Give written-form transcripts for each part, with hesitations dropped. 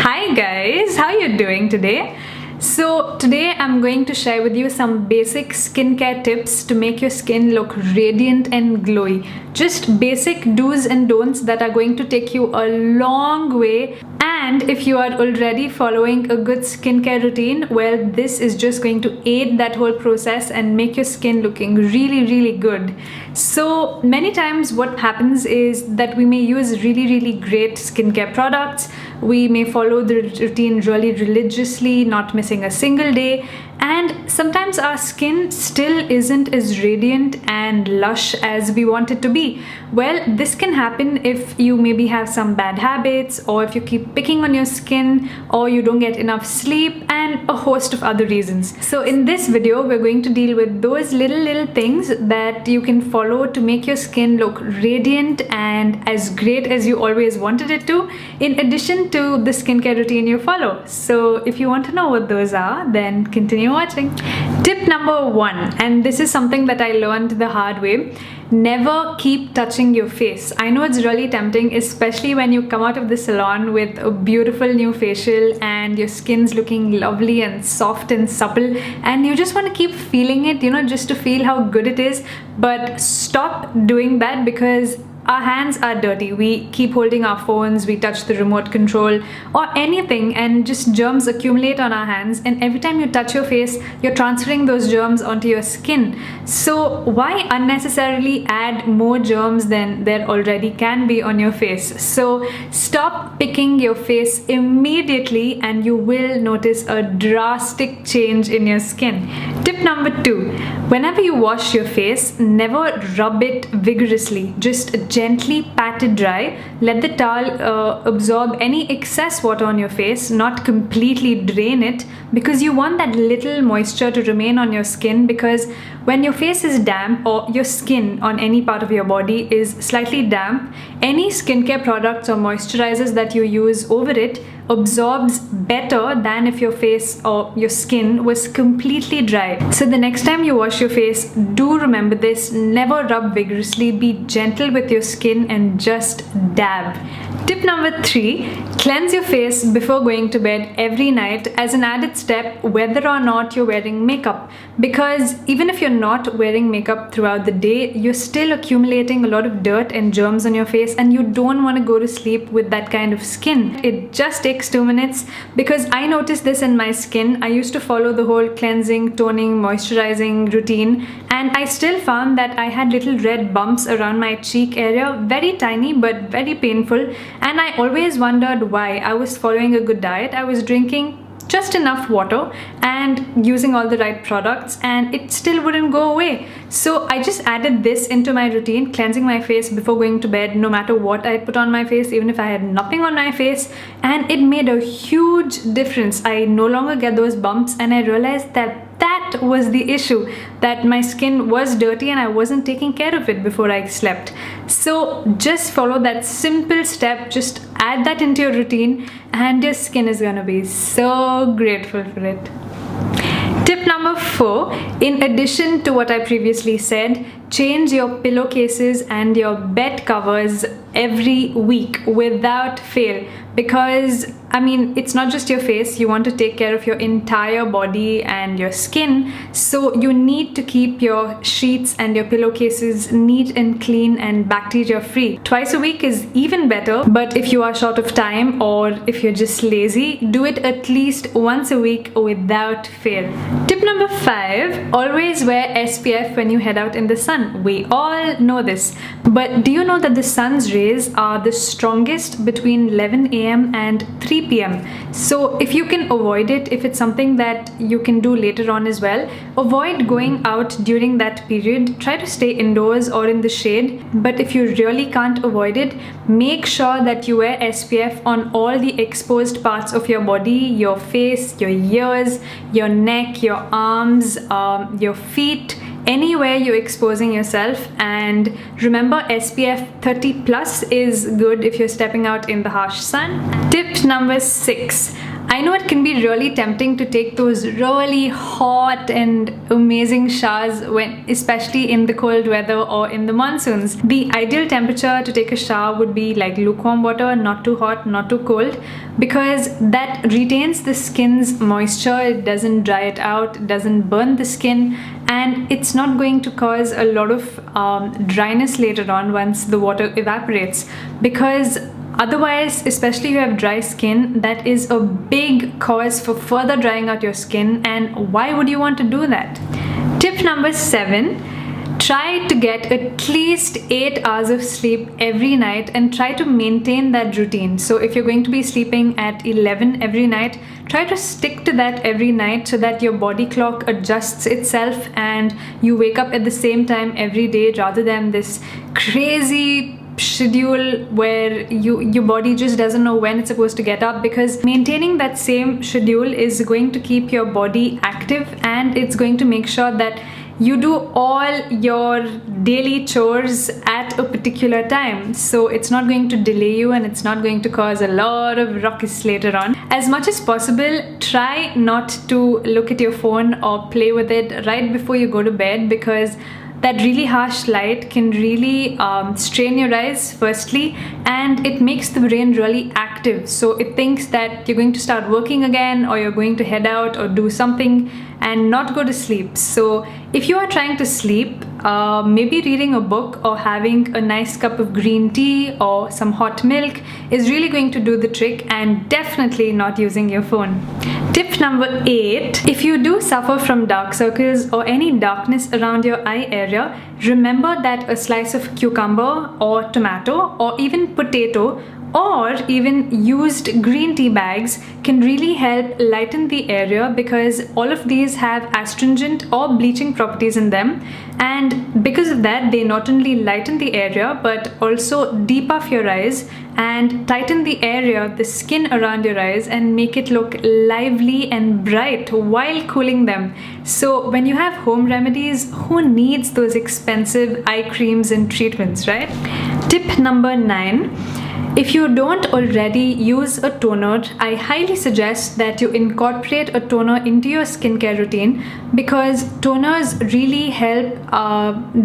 Hi guys, how you doing today? So today I'm going to share with you some basic skincare tips to make your skin look radiant and glowy. Just basic do's and don'ts that are going to take you a long way. And if you are already following a good skincare routine, well, this is just going to aid that whole process and make your skin looking really good. So many times what happens is that we may use really great skincare products. We may follow the routine really religiously, not missing a single day, and sometimes our skin still isn't as radiant and lush as we want it to be. Well, this can happen if you maybe have some bad habits, or if you keep picking on your skin, or you don't get enough sleep, and a host of other reasons. So in this video, we're going to deal with those little things that you can follow to make your skin look radiant and as great as you always wanted it to, in addition to the skincare routine you follow. So if you want to know what those are, then continue watching. Tip number 1, and this is something that I learned the hard way: never keep touching your face. I know it's really tempting, especially when you come out of the salon with a beautiful new facial and your skin's looking lovely and soft and supple, and you just want to keep feeling it, just to feel how good it is. But stop doing that, because our hands are dirty. We keep holding our phones, we touch the remote control or anything, and just germs accumulate on our hands, and every time you touch your face, you're transferring those germs onto your skin. So why unnecessarily add more germs than there already can be on your face? So stop picking your face immediately and you will notice a drastic change in your skin. Tip number 2, whenever you wash your face, never rub it vigorously. Just gently pat it dry. Let the towel absorb any excess water on your face, not completely drain it, because you want that little moisture to remain on your skin. Because when your face is damp, or your skin on any part of your body is slightly damp, any skincare products or moisturizers that you use over it absorbs better than if your face or your skin was completely dry. So the next time you wash your face, do remember this: never rub vigorously, be gentle with your skin and just dab. Tip number 3, cleanse your face before going to bed every night, as an added step, whether or not you're wearing makeup. Because even if you're not wearing makeup throughout the day, you're still accumulating a lot of dirt and germs on your face, and you don't want to go to sleep with that kind of skin. It just takes 2 minutes, because I noticed this in my skin. I used to follow the whole cleansing, toning, moisturizing routine, and I still found that I had little red bumps around my cheek area, very tiny but very painful. And I always wondered why. I was following a good diet, I was drinking just enough water and using all the right products, and it still wouldn't go away. So I just added this into my routine, cleansing my face before going to bed, no matter what I put on my face, even if I had nothing on my face, and it made a huge difference. I no longer get those bumps, and I realized that that was the issue, that my skin was dirty and I wasn't taking care of it before I slept. So just follow that simple step, just add that into your routine, and your skin is gonna be so grateful for it. Tip number 4, in addition to what I previously said, change your pillowcases and your bed covers every week without fail. Because it's not just your face, you want to take care of your entire body and your skin, so you need to keep your sheets and your pillowcases neat and clean and bacteria free. Twice a week is even better, but if you are short of time, or if you're just lazy, do it at least once a week without fail. Tip number 5, always wear SPF when you head out in the sun. We all know this, but do you know that the sun's rays are the strongest between 11 a.m. and 3 p.m. So if you can avoid it, if it's something that you can do later on as well, avoid going out during that period. Try to stay indoors or in the shade. But if you really can't avoid it, make sure that you wear SPF on all the exposed parts of your body: your face, your ears, your neck, your arms, your feet, anywhere you're exposing yourself. And remember, SPF 30+ is good if you're stepping out in the harsh sun. Tip number 6, I know it can be really tempting to take those really hot and amazing showers especially in the cold weather or in the monsoons. The ideal temperature to take a shower would be like lukewarm water, not too hot, not too cold, because that retains the skin's moisture. It doesn't dry it out, it doesn't burn the skin, and it's not going to cause a lot of dryness later on once the water evaporates, because otherwise, especially if you have dry skin, that is a big cause for further drying out your skin, and why would you want to do that? Tip number 7. Try to get at least 8 hours of sleep every night and try to maintain that routine. So if you're going to be sleeping at 11 every night, try to stick to that every night so that your body clock adjusts itself and you wake up at the same time every day, rather than this crazy schedule where your body just doesn't know when it's supposed to get up, because maintaining that same schedule is going to keep your body active and it's going to make sure that you do all your daily chores at a particular time. So it's not going to delay you and it's not going to cause a lot of ruckus later on. As much as possible, try not to look at your phone or play with it right before you go to bed, because that really harsh light can really strain your eyes firstly, and it makes the brain really active. So it thinks that you're going to start working again, or you're going to head out or do something and not go to sleep. So if you are trying to sleep, maybe reading a book or having a nice cup of green tea or some hot milk is really going to do the trick, and definitely not using your phone. Tip number 8. If you do suffer from dark circles or any darkness around your eye area, remember that a slice of cucumber or tomato or even potato or even used green tea bags can really help lighten the area, because all of these have astringent or bleaching properties in them, and because of that they not only lighten the area but also depuff your eyes and tighten the area, the skin around your eyes, and make it look lively and bright while cooling them. So when you have home remedies, who needs those expensive eye creams and treatments, right? Tip number 9. If you don't already use a toner, I highly suggest that you incorporate a toner into your skincare routine, because toners really help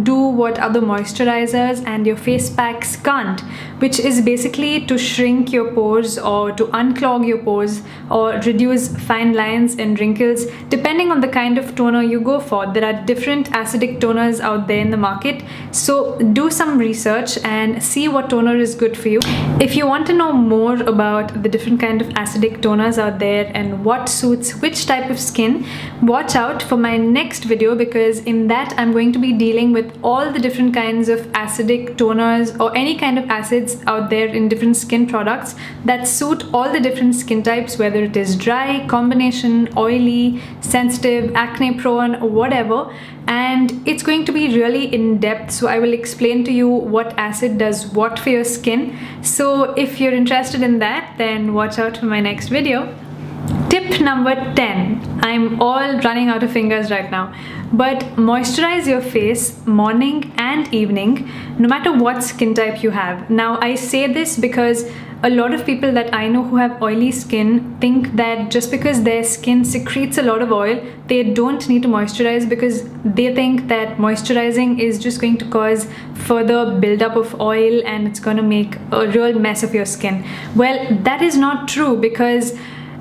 do what other moisturizers and your face packs can't, which is basically to shrink your pores or to unclog your pores or reduce fine lines and wrinkles, depending on the kind of toner you go for. There are different acidic toners out there in the market, so do some research and see what toner is good for you. If you want to know more about the different kind of acidic toners out there and what suits which type of skin, watch out for my next video, because in that I'm going to be dealing with all the different kinds of acidic toners or any kind of acids out there in different skin products that suit all the different skin types, whether it is dry, combination, oily, sensitive, acne prone, whatever. And it's going to be really in depth, so I will explain to you what acid does what for your skin. So if you're interested in that, then watch out for my next video. Tip number 10. I'm all running out of fingers right now. But moisturize your face morning and evening, no matter what skin type you have. Now I say this because a lot of people that I know who have oily skin think that just because their skin secretes a lot of oil, they don't need to moisturize, because they think that moisturizing is just going to cause further buildup of oil and it's going to make a real mess of your skin. Well, that is not true, because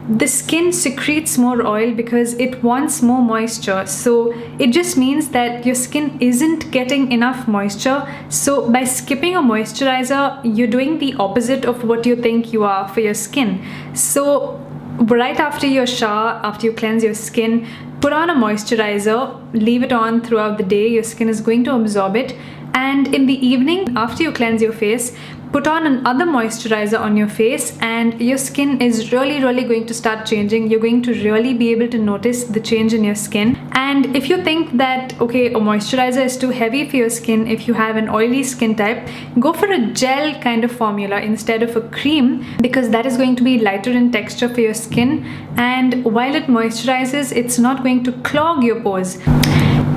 the skin secretes more oil because it wants more moisture. So it just means that your skin isn't getting enough moisture. So by skipping a moisturizer, you're doing the opposite of what you think you are for your skin. So right after your shower, after you cleanse your skin, put on a moisturizer, leave it on throughout the day. Your skin is going to absorb it. And in the evening, after you cleanse your face, put on another moisturizer on your face, and your skin is really going to start changing. You're going to really be able to notice the change in your skin. And if you think that, okay, a moisturizer is too heavy for your skin, if you have an oily skin type, go for a gel kind of formula instead of a cream, because that is going to be lighter in texture for your skin. And while it moisturizes, it's not going to clog your pores.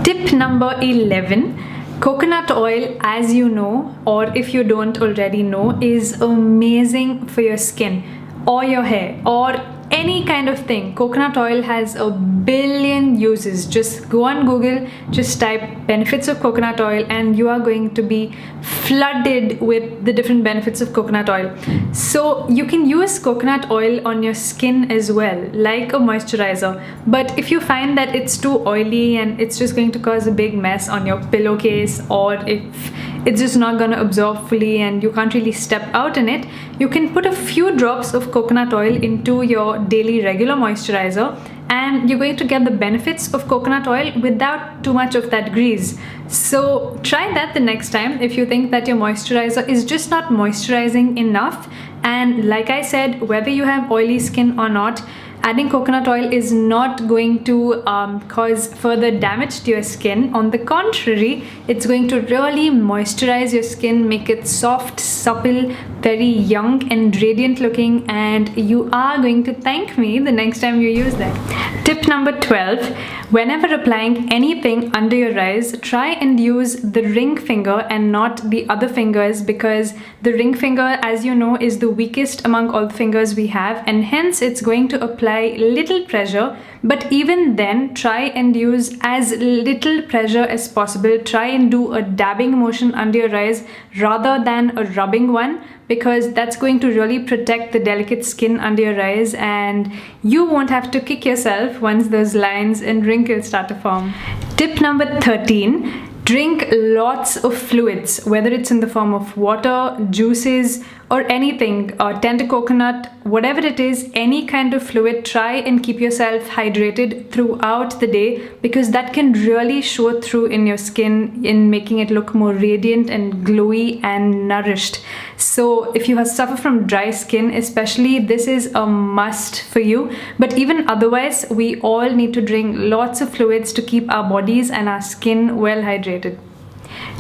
Tip number 11. Coconut oil, as you know, or if you don't already know, is amazing for your skin or your hair or any kind of thing. Coconut oil has a billion uses. Just go on Google, just type benefits of coconut oil, and you are going to be flooded with the different benefits of coconut oil. So you can use coconut oil on your skin as well, like a moisturizer. But if you find that it's too oily and it's just going to cause a big mess on your pillowcase, or if it's just not going to absorb fully and you can't really step out in it, you can put a few drops of coconut oil into your daily regular moisturizer, and you're going to get the benefits of coconut oil without too much of that grease. So try that the next time if you think that your moisturizer is just not moisturizing enough. And like I said, whether you have oily skin or not, adding coconut oil is not going to cause further damage to your skin. On the contrary, it's going to really moisturize your skin, make it soft, supple, very young and radiant looking, and you are going to thank me the next time you use that. Tip number 12. Whenever applying anything under your eyes, try and use the ring finger and not the other fingers, because the ring finger, as you know, is the weakest among all the fingers we have, and hence it's going to apply little pressure. But even then, try and use as little pressure as possible. Try and do a dabbing motion under your eyes rather than a rubbing one, because that's going to really protect the delicate skin under your eyes, and you won't have to kick yourself once those lines and wrinkles start to form. Tip number 13. Drink lots of fluids, whether it's in the form of water, juices, or anything, tender coconut, whatever it is, any kind of fluid. Try and keep yourself hydrated throughout the day, because that can really show through in your skin in making it look more radiant and glowy and nourished. So if you suffer from dry skin especially, this is a must for you. But even otherwise, we all need to drink lots of fluids to keep our bodies and our skin well hydrated.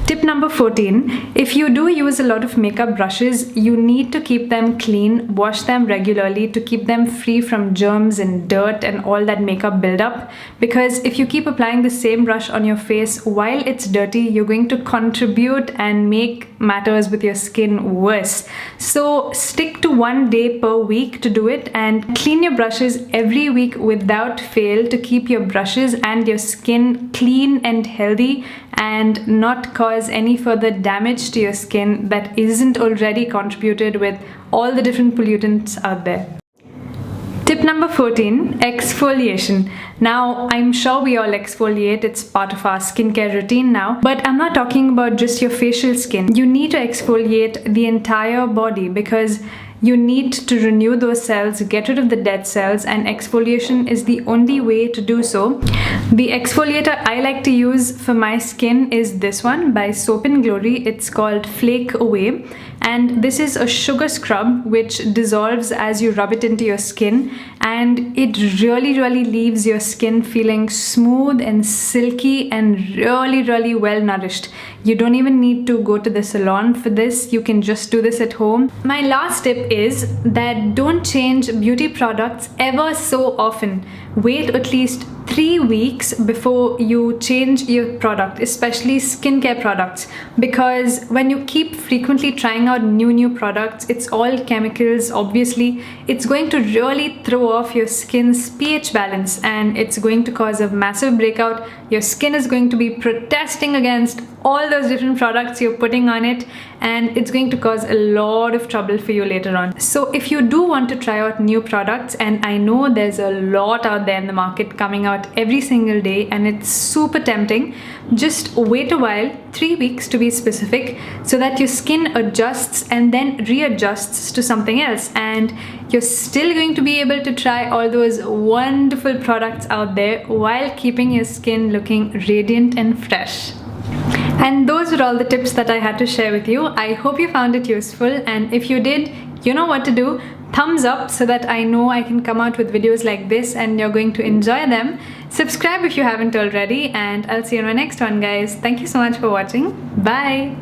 Tip number 14. If you do use a lot of makeup brushes, you need to keep them clean, wash them regularly to keep them free from germs and dirt and all that makeup buildup. Because if you keep applying the same brush on your face while it's dirty, you're going to contribute and make matters with your skin worse. So stick to 1 day per week to do it, and clean your brushes every week without fail to keep your brushes and your skin clean and healthy, and not cause any further damage to your skin that isn't already contributed with all the different pollutants out there. Tip number 14, exfoliation. Now, I'm sure we all exfoliate, it's part of our skincare routine now, but I'm not talking about just your facial skin. You need to exfoliate the entire body, because you need to renew those cells, get rid of the dead cells, and exfoliation is the only way to do so. The exfoliator I like to use for my skin is this one by Soap & Glory. It's called Flake Away, and this is a sugar scrub which dissolves as you rub it into your skin, and it really leaves your skin feeling smooth and silky and really well nourished. You don't even need to go to the salon for this. You can just do this at home. My last tip is that don't change beauty products ever so often. Wait at least 3 weeks before you change your product, especially skincare products, because when you keep frequently trying out new products, it's all chemicals. Obviously, it's going to really throw off your skin's pH balance, and it's going to cause a massive breakout. Your skin is going to be protesting against all those different products you're putting on it, and it's going to cause a lot of trouble for you later on. So if you do want to try out new products, and I know there's a lot out there in the market coming out every single day and it's super tempting, just wait a while, 3 weeks to be specific, so that your skin adjusts and then readjusts to something else, and you're still going to be able to try all those wonderful products out there while keeping your skin looking radiant and fresh. And those were all the tips that I had to share with you. I hope you found it useful, and if you did, you know what to do. Thumbs up so that I know I can come out with videos like this and you're going to enjoy them. Subscribe if you haven't already, and I'll see you in my next one, guys. Thank you so much for watching. Bye!